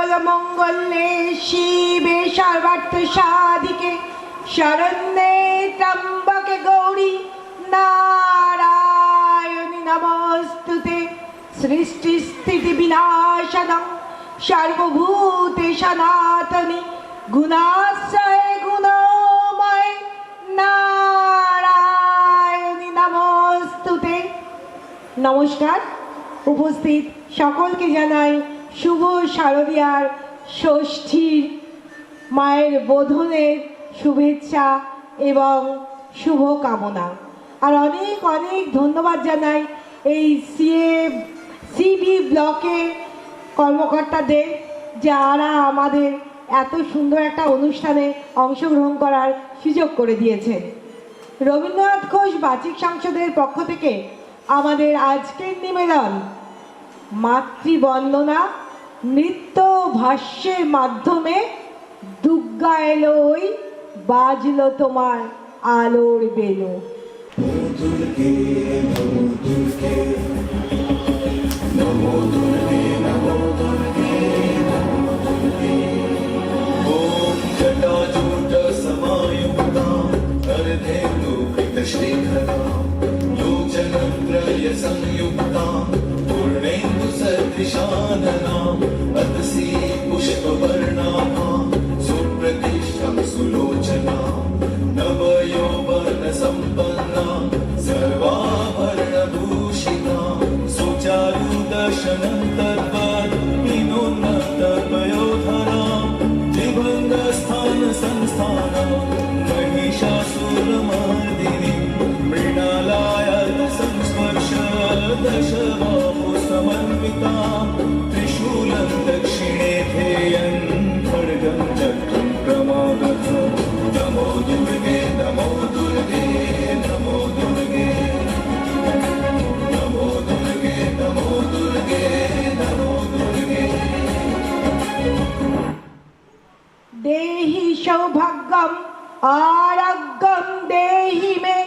सर्वमंगले शिवे सर्वार्थ साधिके शरण्ये त्र्यंबके गौरी नारायणी नमोस्तुते। सृष्टि स्थिति विनाशनं सर्वभूते सनातनी गुणाश्रय गुणमय नारायणी नमोस्तुते। नमस्कार। उपस्थित सकलके जानाई शुभ शारदीयार षष्ठीर मायेर बोधनेर शुभेच्छा एवं शुभ कामना और अनेक अनेक धन्यवाद जानाई सीबी ब्लकेर कर्मकर्तादेर যারা আমাদের এত সুন্দর একটা অনুষ্ঠানে অংশগ্রহণ করার সুযোগ করে দিয়েছেন। রবীন্দ্রনাথ ঘোষ বাচিক সংসদের পক্ষ থেকে আমাদের আজকের নিবেদন মাতৃবন্দনা নৃত্য ভাষ্যের মাধ্যমে দুর্গা এলো ওই বাজলো তোমার আলোর বেলো। संयुक्ता पूर्णेन्दु सदृशानना अतसी पुष्पवर्णा सुप्रतिष्ठा सुलोचना नवयौवन संपन्ना सर्वाभरणभूषिता सुचारु दर्शनं तद्वत् विनोन्नत पयोधरा त्रिभङ्गस्थान संस्थाना महिषासुरमर्दिनी मृणालाय संस्पर्श दशबाहु समन्विता त्रिशूलं दक्षिणे ध्येयं खड्गं चक्रं क्रमागत। नमो दुर्गे नमो दुर्गे नमो दुर्गे नमो दुर्गे नमो दुर्गे नमो दुर्गे। देहि सौभाग्यं आरोग्यं देहि मे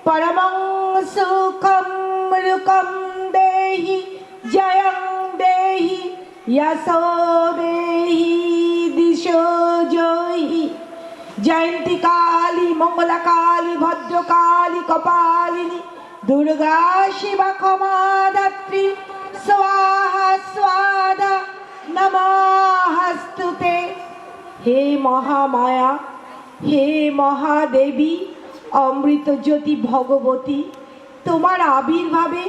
परमं सुखं रुकं देहि जयं देहि यशो देहि दिशो जयि। जयंती काली मंगला काली भद्रकाली कपालिनी दुर्गा शिवा क्षमा दात्री स्वाहा स्वाहा नमोस्तुते। हे महामाया हे महादेवी अमृत ज्योति भगवती তোমার আবির্ভাবে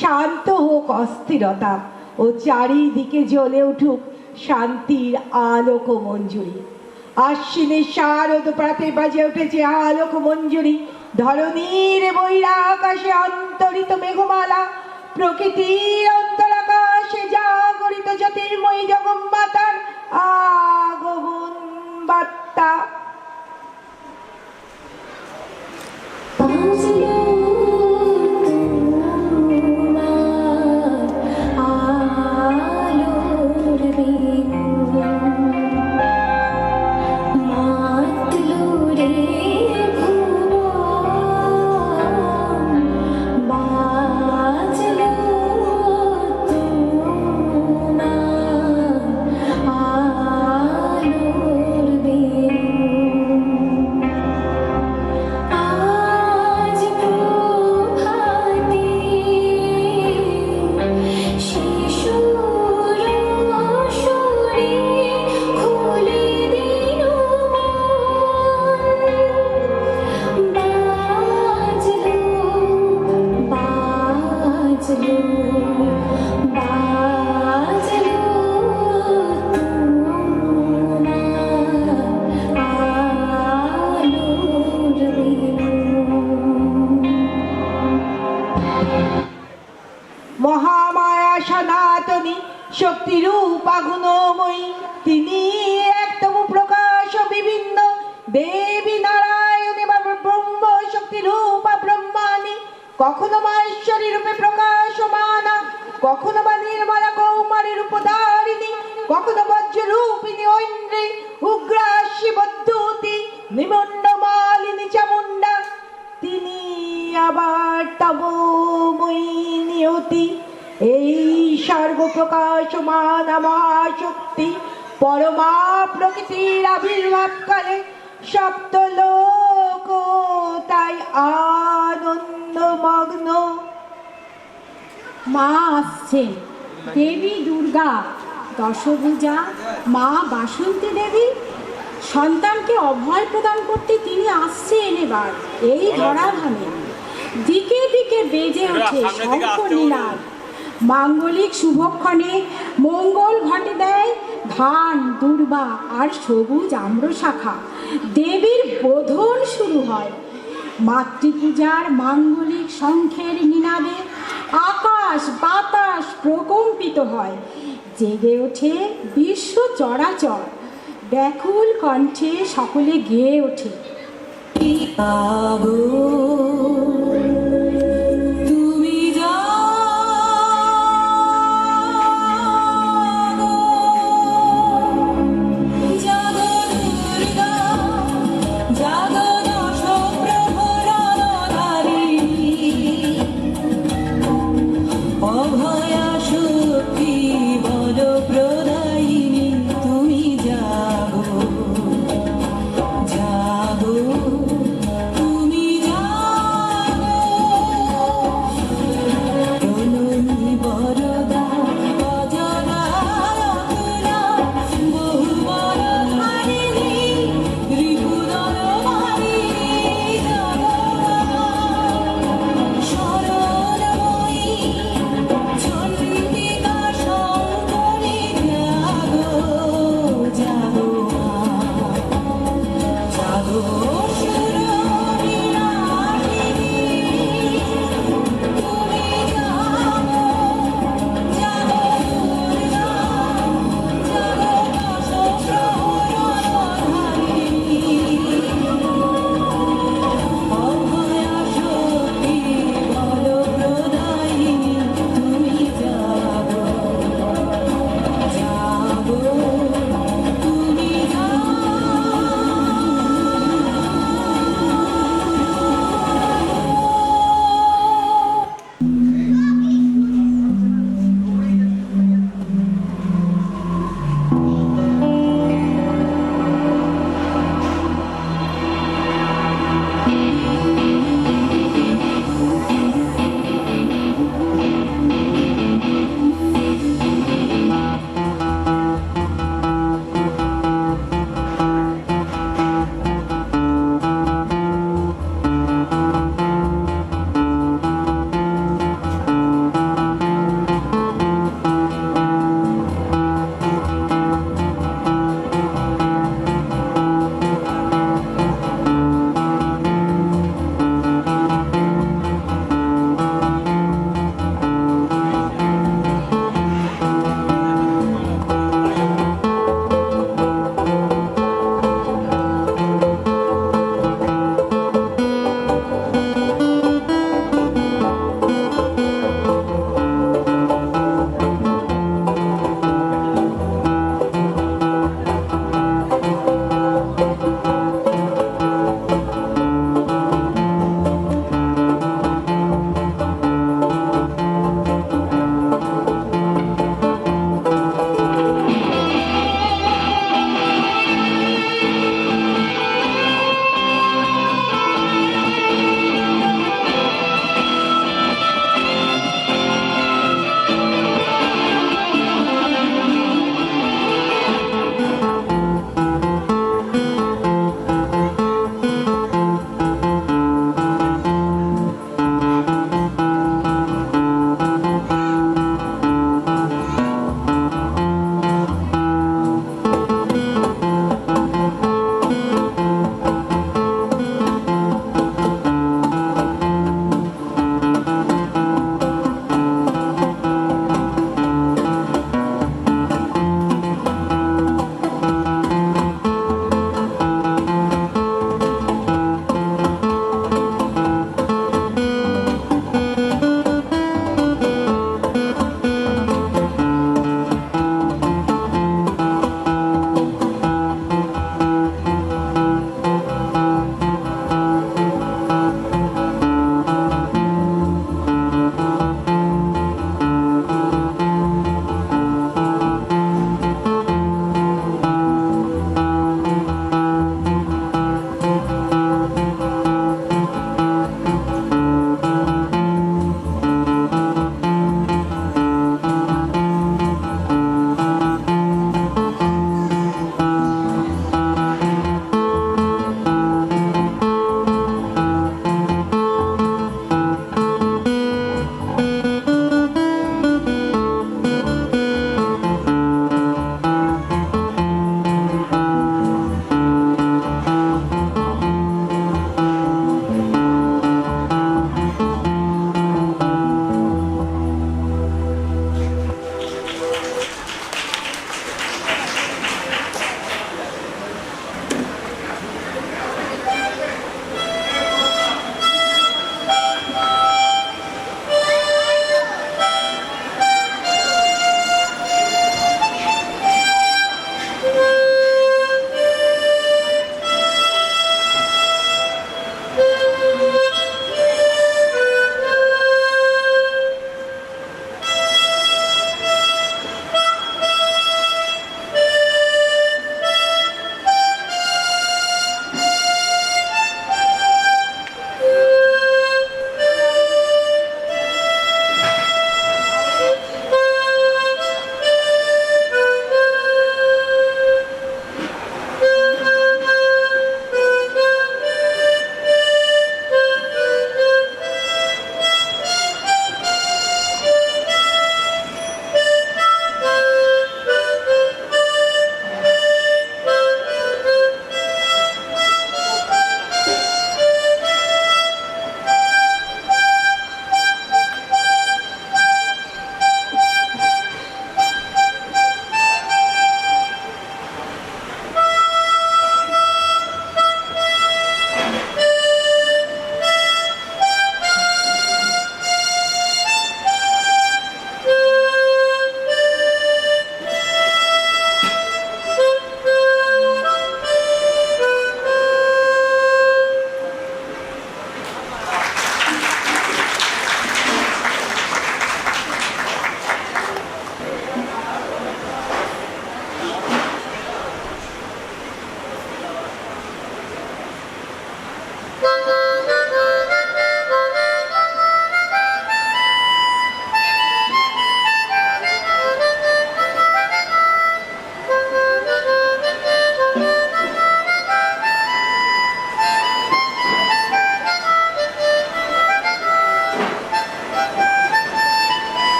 শান্ত হোক অস্থিরতা ও চারিদিকে জ্বলে উঠুক শান্তির আলোক মঞ্জুরি। আশ্বিনের শারদ প্রাতে বাজে উঠেছে আলোক মঞ্জুরি। ধরণীর বৈরা আকাশে অন্তরিত মেঘমালা প্রকৃতির অন্তরাকাশে জাগরিত জ্যোতির্ময়ী জগন্মাতার আগমন বার্তা। महामाया सनातनी शक्ति रूपा गुणमयी তিনি একতম প্রকাশ বিভিন্ন দেবী নারায়ণী বা ব্রহ্ম শক্তি রূপা ব্রহ্মাণী কখনো মাহেশ্বরী রূপে প্রকাশমানা কখনো বা নির্মলা কৌমারী রূপধারিণী কখনো বজ্র রূপিণী ঐন্দ্রী উগ্রা শিবদ্যুতি নিমণ্ডমালিনী চামুণ্ডা তিনি আবার তমোময়ী নিয়তি এই সর্বপ্রকাশমান মহাশক্তি পরমা প্রকৃতির আবির্ভাবকালে সপ্তলোক তাই আনন্দমগ্ন। মা আসছেন, দেবী দুর্গা দশভুজা মা বাসন্তী দেবী। সন্তানকে অভয় প্রদান করতে তিনি আসছেন এবার এই ধরাধামে। দিকে দিকে বেজে ওঠে শঙ্কর নীলার। মাঙ্গলিক শুভক্ষণে মঙ্গল ঘটে দেয় ধান দুর্বা আর সবুজ আম্রশাখা। দেবীর বোধন শুরু হয়। মাতৃপূজার মাঙ্গলিক শঙ্খের নিনাদে আকাশ বাতাস প্রকম্পিত হয়। জেগে ওঠে বিশ্ব চরাচর। ব্যাকুল কণ্ঠে সকলে গেয়ে ওঠে, তুমি জাগো, জাগো দুর্গা, জাগো দশপ্রহরণধারিণী, অভয়া শক্তি বলপ্রদায়িনী, তুমি জাগো, জাগো, তুমি জাগো।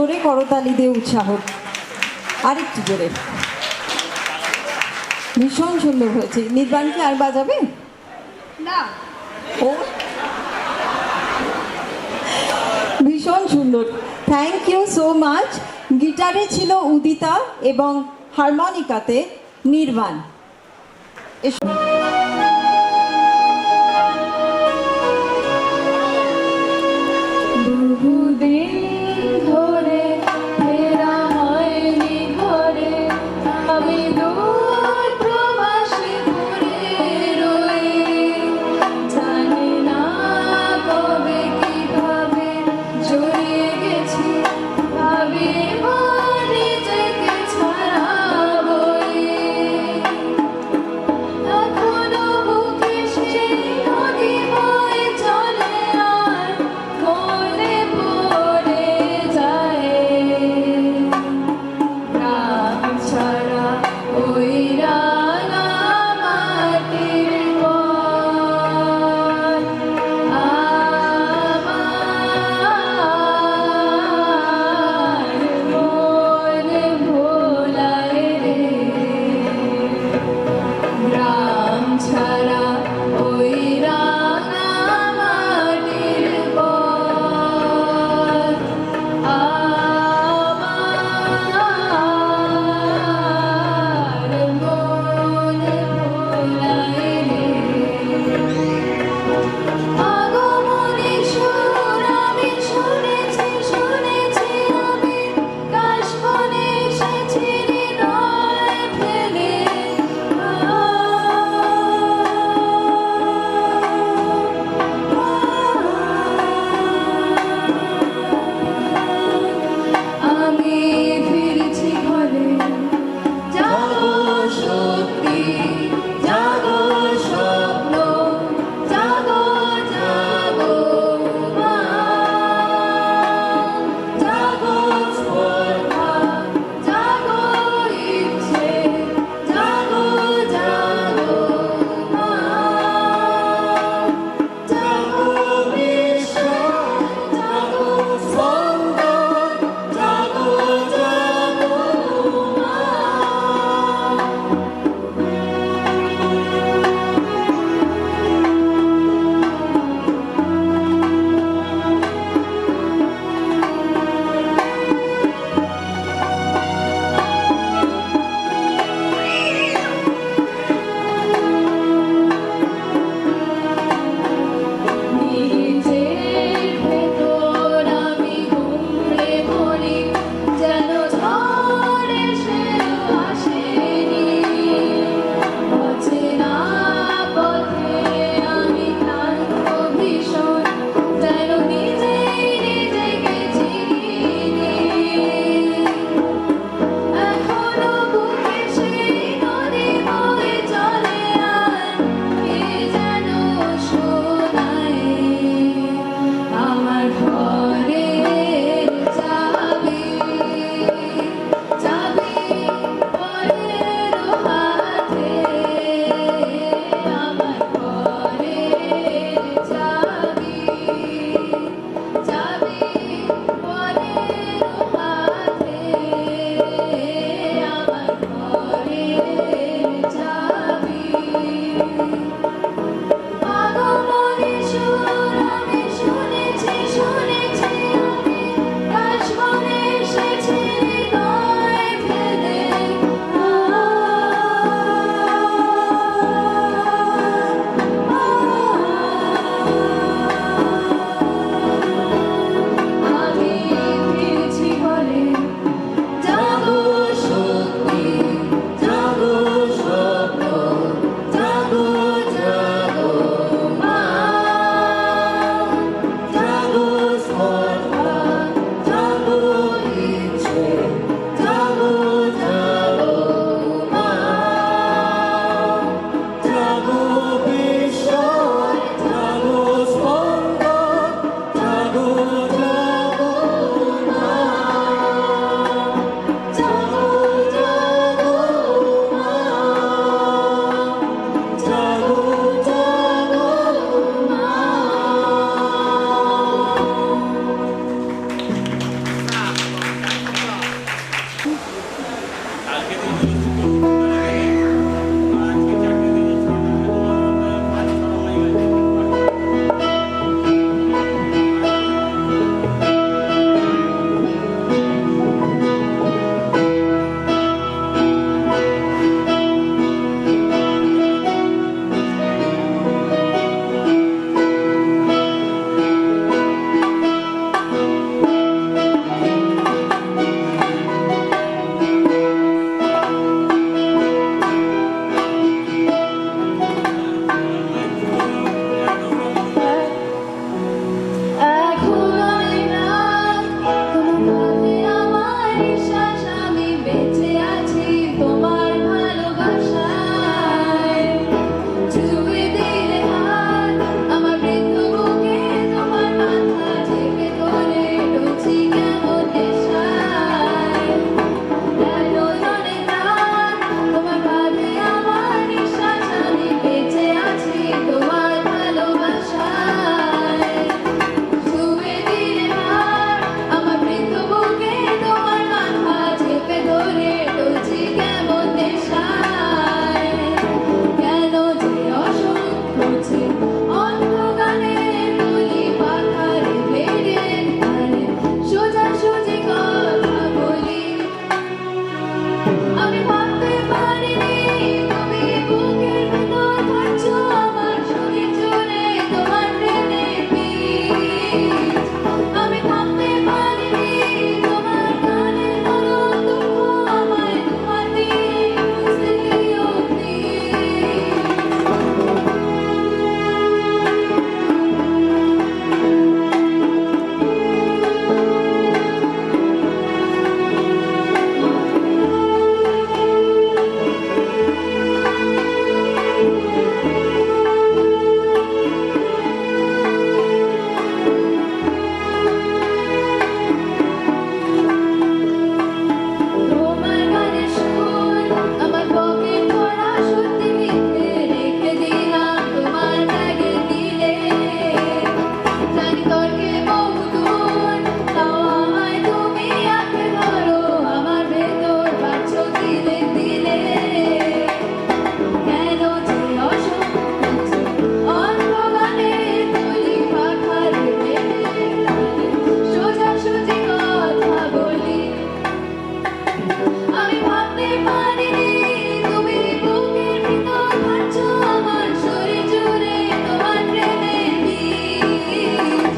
জোরে করতালি দিয়ে উৎসাহ, আরেকটু জোরে। ভীষণ সুন্দর হয়েছে। নির্বাণ কি আর বাজাবে? না, ও ভীষণ সুন্দর, থ্যাংক ইউ সো মাচ। গিটারে ছিল উদিতা এবং হারমোনিকাতে নির্বাণ। এসো। বহুদিন ধরে ফেরা হয়নি ঘরে, আমি দূর প্রবাসী ঘুরে রই। জানি না কবে কিভাবে জড়িয়ে গেছি, ভাবি নিজেকে ছাড়াবই। এখন বিতর্কে বহুদূর, তাও আমায় তুমি আঁকড়ে ধরো, আমার ভেতর বাঁচো দিলে দিলে। কেন যে অসংকোচ অন্ধকারে তৈরি পাখার প্রেমের টানে সোজাসুজি কথা বলি। আমি ভাবতে পারিনি তুমি বুকের ভিতর ভাসছো আমার শরীর জুড়ে তোমার প্রেমের বীজ।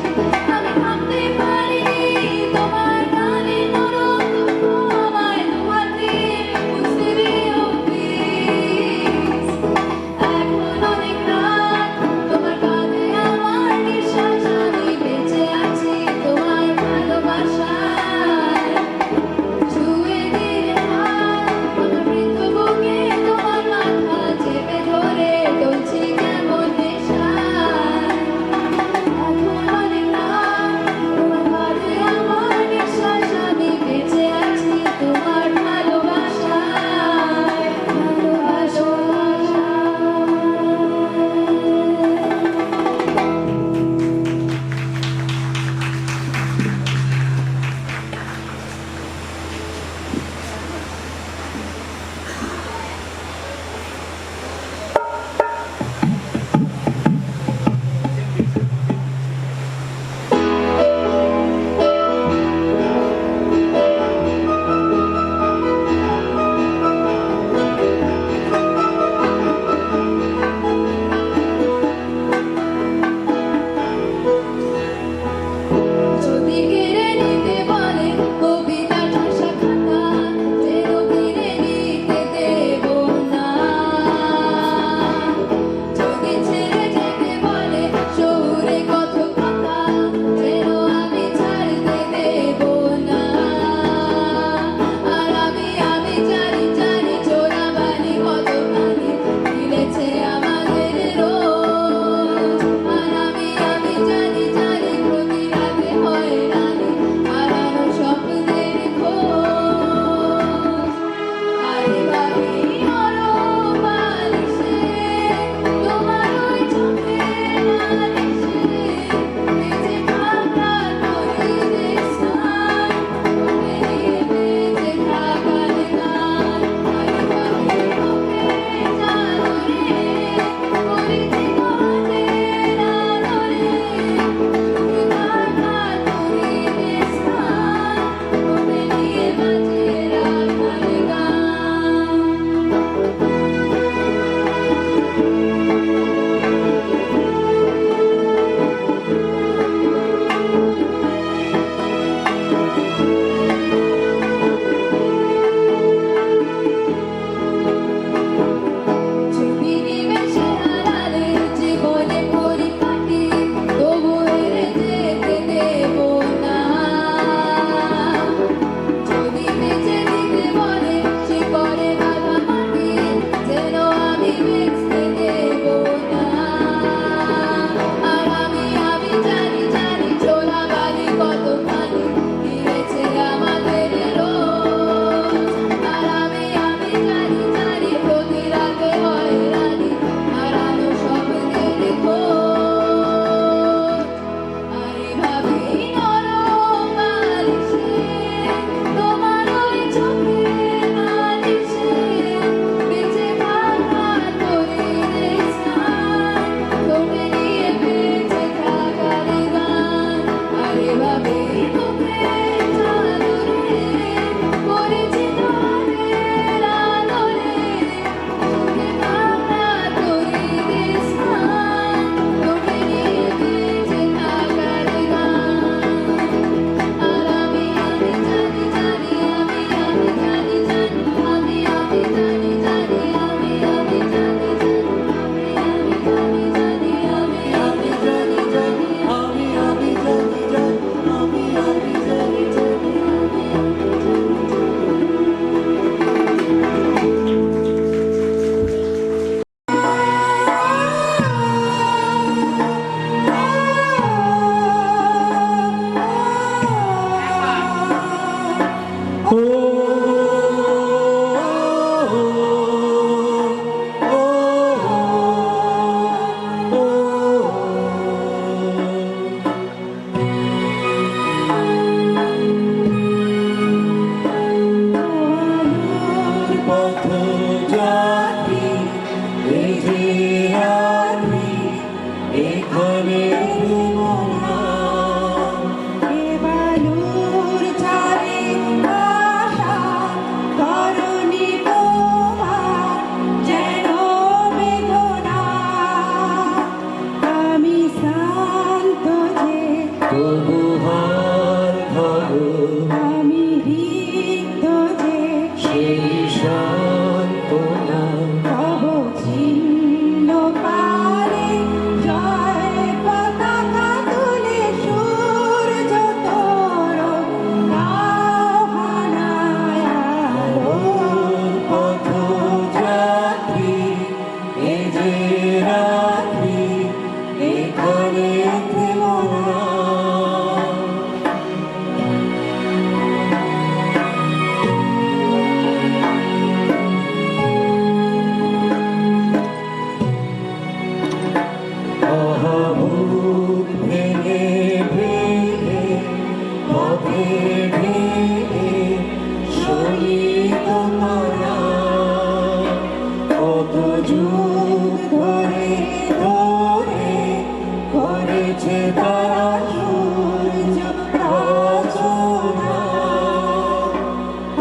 তারা সূর্য রচনা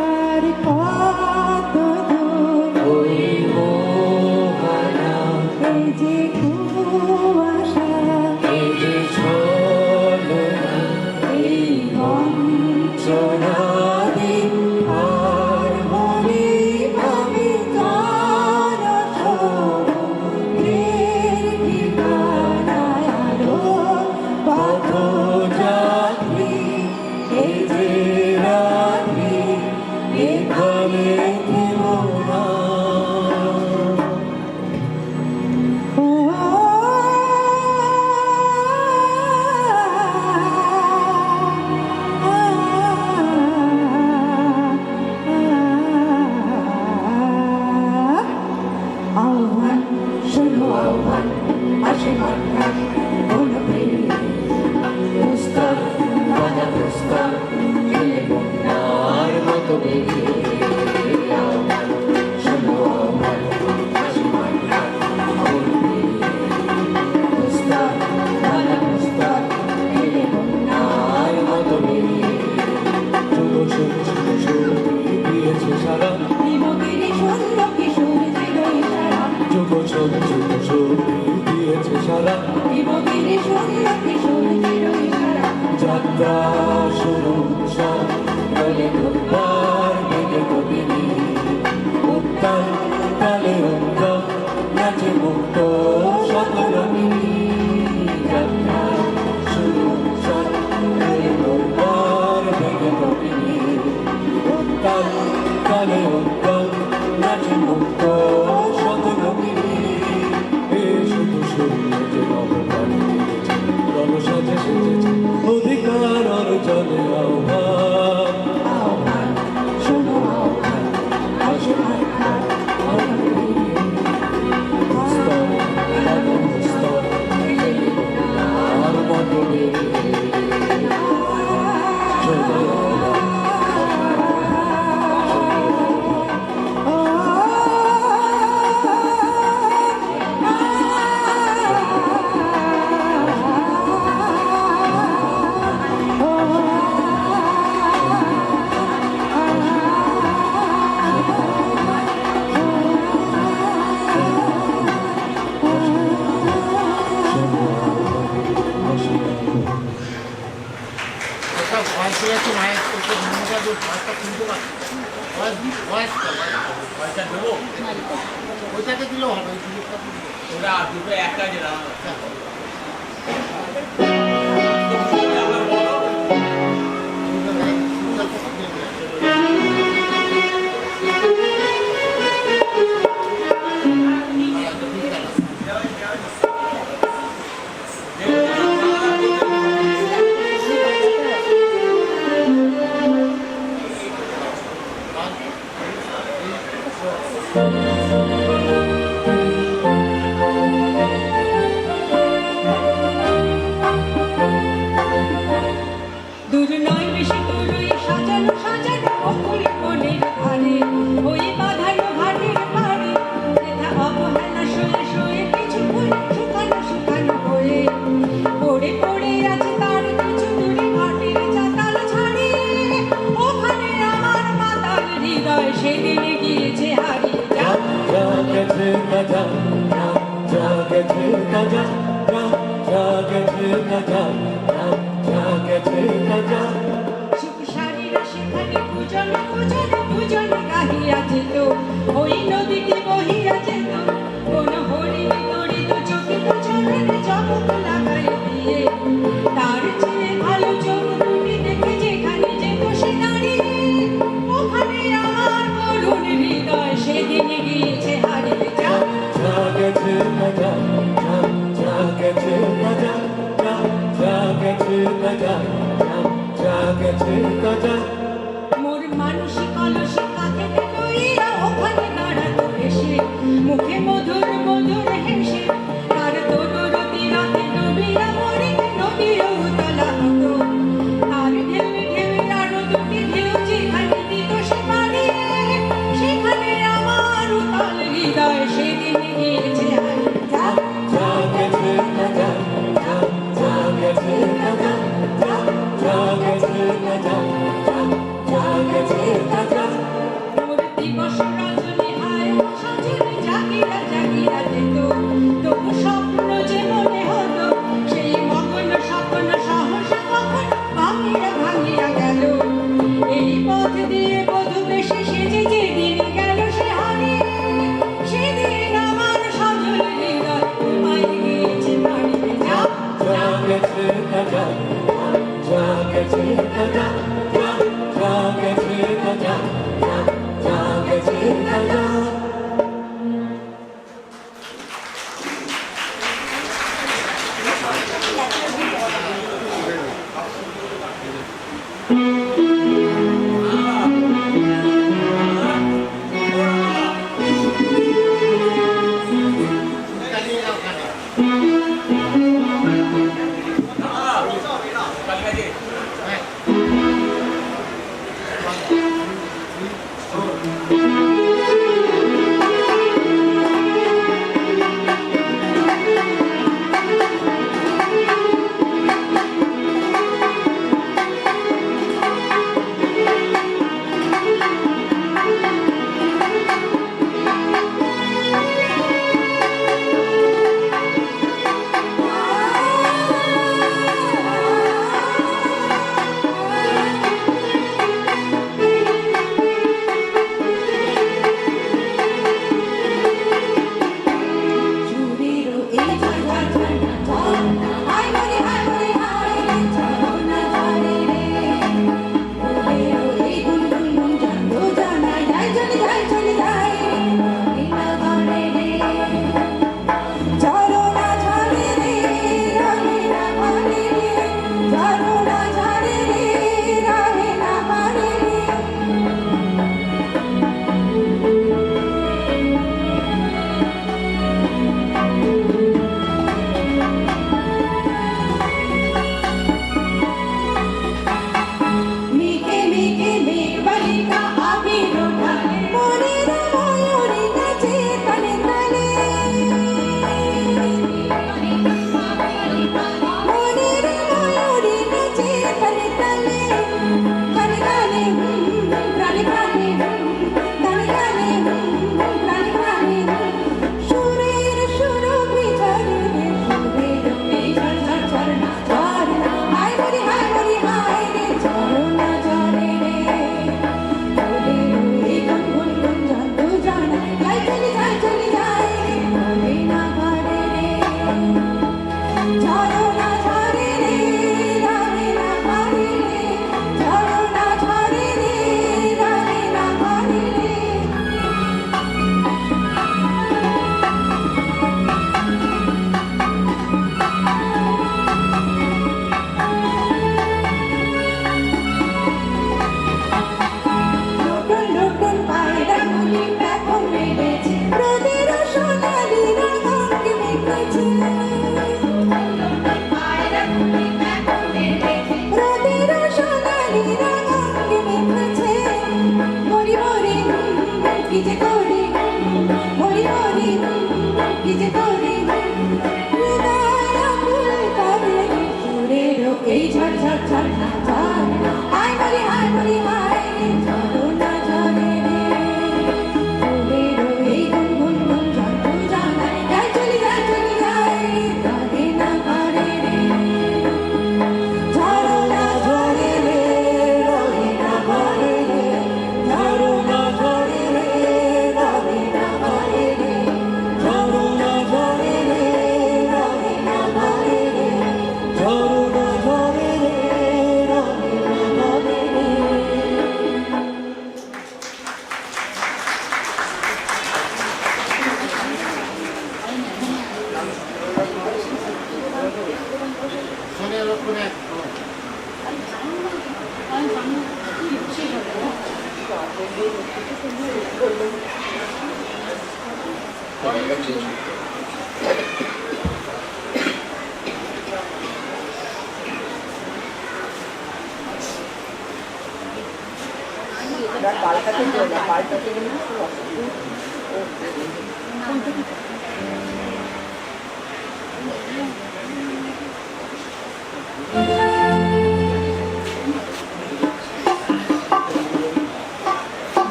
আর কত দূর ওই মোহনা এই যে কুয়াশা এই যে ছলনা এই বঞ্চনাদি আর বলি আমি তার সমুদ্রের ঠিকানায় আলো পথযাত্রী এই যে রাত্রি এখানে থেমো না আহ্বান শোনো আহ্বান আসে মাত্রা বলো প্রিয় পুস্তক বাঁধা পুস্তক খেলে বন্যার মতো বেরিয়ে আহ্বান শোনো আহ্বান হাসি মাঠা পুস্তক বাঁধা পুস্তক খেলে বন্যার মতো বেরিয়ে দিয়েছে সারা বিমুখেরই শূন্য কিশোর চিরই সারা দিয়েছে সারা বিমুখেরই শূন্য কিশোর চিরই সারা যাত্রা শুরু সব বলে দুবার বেগে কবিনি উত্তাল কালে অঙ্গ নাচে মুক্ত শতরঙ্গিনী যাত্রা শুরু সব বলে দুবার বেগে কবিনি উত্তাল কালে অঙ্গ নাচে মুক্ত শতরঙ্গিনী এ শুধু শূন্য যে নবপ্রাণী জেগেছে রণসাজে সেজেছে অধিকার অর্জনে আহ্বান আহ্বান শোনো আহ্বান আসে মাত্রা বলো প্রিয় পুস্তক বাঁধা পুস্তক খেলে আর মতো বেরিয়ে চলে ওটা ভয়েস আছে মায়ের ওকে ভূমিকা দিয়ে ভয়েসটা শুনতে পাচ্ছি ভয়েসটা দেবো ওইটাকে দিলেও হবে ওই সুযোগটা ওরা দুটো একটা যেটা দূর নয় বেশি দূরই সাজানো সাজানো অকুরি মনের ধারে ওই বাঁধানো ঘাটের পাড়ে যেথা অবহেলা শুয়ে শুয়ে কিছু ফুল শুকানো শুকানো হয়ে পড়ে পড়ে আছে তার কিছু দূরে ঘাটের চাতাল ছাড়ি ওখানে আমার মাতাল হৃদয় সেদিন গিয়েছে হারিয়ে যা জাগেছে গাজা জাগেছে গাজা জাগেছে গাজা জাগেছে গাজা সুখসারীরা সেখানে দুজনে দুজনে দুজনে গাহিয়া যেত ওই নদীটি বহিয়া যেত কোন হরিণ তরিত চকিত চরণে জগৎ লাগাই দিয়ে তার চেয়ে ভালো চোখ দুটি দেখে যেখানে যে বসে দাঁড়িয়ে ওখানে আমার করুণ হৃদয় সেদিন গিয়েছে হারিয়ে যা জাগেছে গাজা জাগেছে গাজা জাগেছে গাজা জাগেছে গাজা মোর মানসিক অলসে কাঁধে লইয়া ওখানে দাঁড়াতো এসে মুখে মধুর মধুর হেসে তার তরুর তীরাতে ডুবিয়া মরে নদীও উতলা হতো তার ঢেউ ঢেউ আরো দুটি ঢেউ যেখানে দিত সে পাড়ি সেখানে আমার উতাল হৃদয় সেদিন গিয়েছে হারিয়ে যা জাগেছে গাজা জাগেছে যা গেছে তা যা, যা, যা গেছে তা যা, যা, যা গেছে তা যা।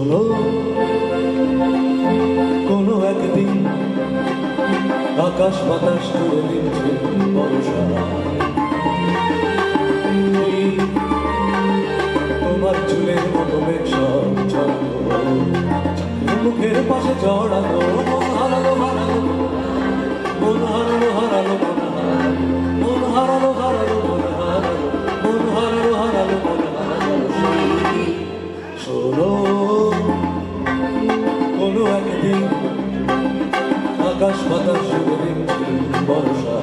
শোনো কোনো একদিন আকাশ বাতাস করে দিচ্ছে বর্ষা, তোমার চুলের মতো মেঘ সব ছড়ানো, মুখের পাশে জড়ানো, মন হারালো হারালো, মন হারালো হারালো, মন হারালো হারালো, মন হারালো, মন হারালো হারালো, মন হারালো। শোনো কোনো একদিন আকাশ বাতাস জুড়ে দিচ্ছে বর্ষা,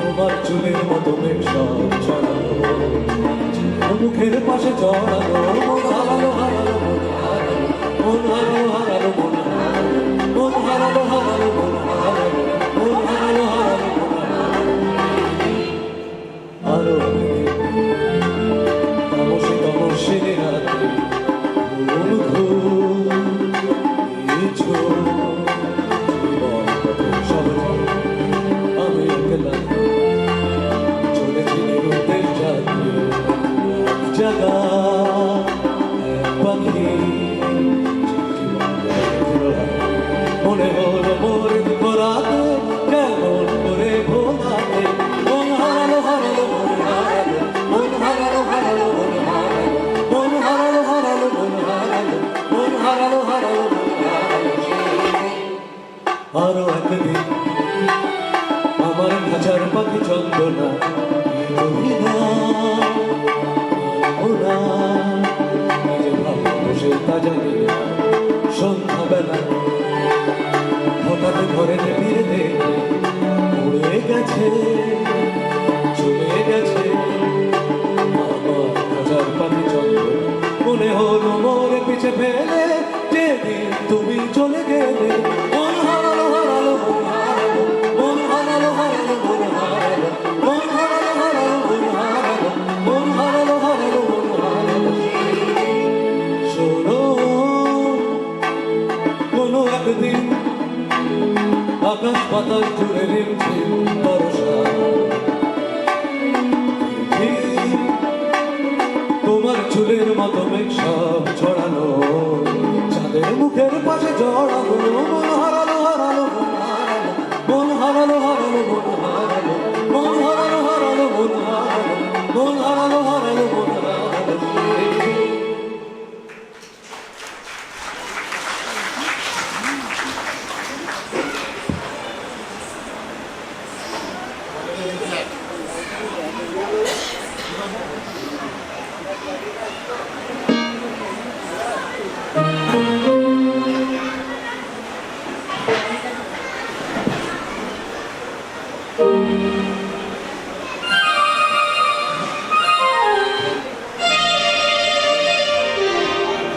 তোমার চুলের মতো মেঘ সব ছড়ানো, মুখের পাশে জড়ানো, মন হারালো হারালো, মন হারালো, মন হারালো হারালো, মন হারালো, মন হারালো হারালো, মন হারালো হারালো, মন হারালো। আরো তমসে তমসে রাতে ঘুম ঘুমিয়েছো, জীবন পথে সবটাই আমি একলা চলেছি নিরুদ্দেশ যাত্রী, জাগা এক পাখি মনে হলো মোর করাতে কেমন করে ভোলাতে, মন হারালো হারালো, মন হারালো, মন হারালো হারালো, মন হারালো, মন হারালো হারালো, মন হারালো, মন হারালো হারালো, মন হারালো। আরো একদিন আমার খাঁচার পাখি চন্দনা বসে তা জানি সন্ধ্যাবেলা হঠাৎ ঘরে ফিরে দেখে উড়ে গেছে, চলে গেছে আমার খাঁচার পাখি চন্দনা। মনে হলো মোরে পিছে ফেলে যেদিন তুমি চলে গেলে, মন হারালো হারালো, মন হারালো, মন হারালো হারালো, মন হারালো, মন হারালো হারালো, মন হারালো, মন হারালো হারালো, মন হারালো। শোনো কোনো একদিন আকাশ বাতাস জুড়ে নিমছে বর্ষা, তোমার চুলের মতো মেঘ সব ছড়ানো, চাঁদের মুখের পাশে জড়ানো, মন হারালো হারালো, মন হারালো, মন হারালো হারালো, মন হারালো, মন হারালো হারালো, মন হারালো, মন হারালো হারালো, মন হারালো।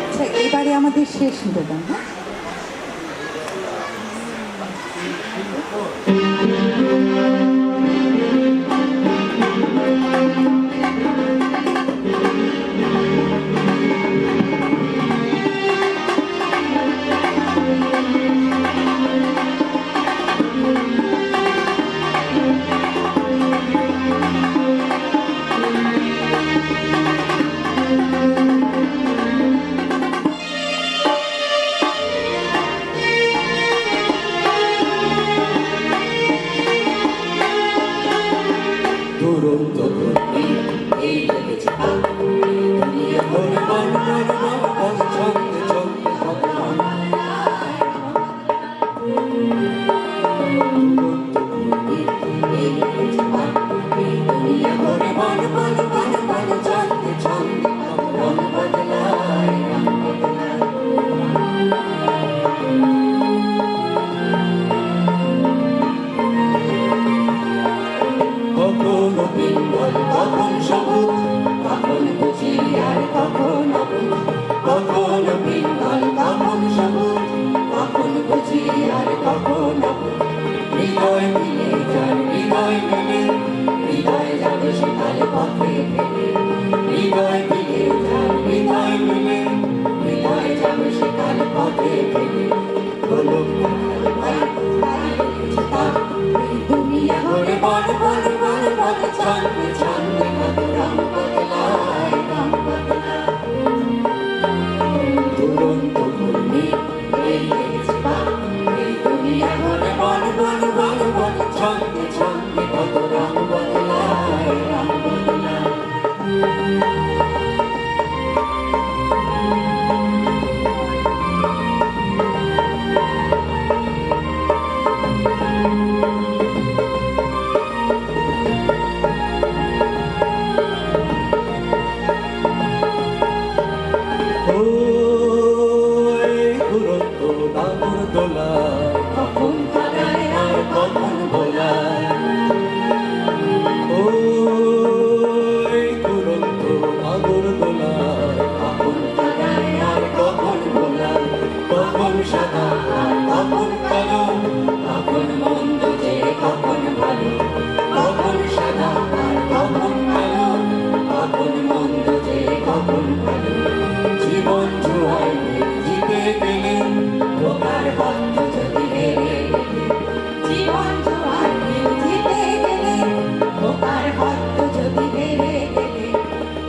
আচ্ছা, এবারে আমাদের শেষ নিবেদন, হ্যাঁ?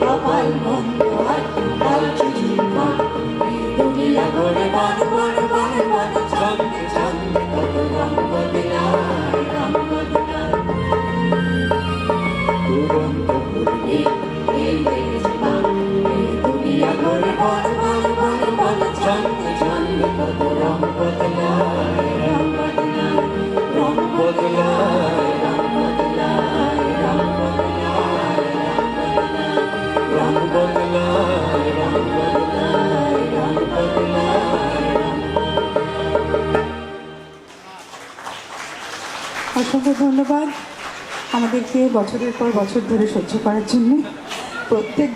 কপাল মন্দ আর কাল কিছুক্ষণ এই দুনিয়া ঘুরে বন বন বন বন ছন্দে ছন্দে কত রং বদলায় রং বদলায় দুরন্ত ঘুরে এই দেখেছি মা এই দুনিয়া ঘুরে বন বন বন বন ছন্দে ছন্দে কত রং বদলায় রং বদলায় রং বদলায় রং বদলায় রং বদলায় রং বদলায় রং বদলায় রং বদলায় অসংখ্য ধন্যবাদ আমাদেরকে বছরের পর বছর ধরে সহ্য করার জন্য। প্রত্যেক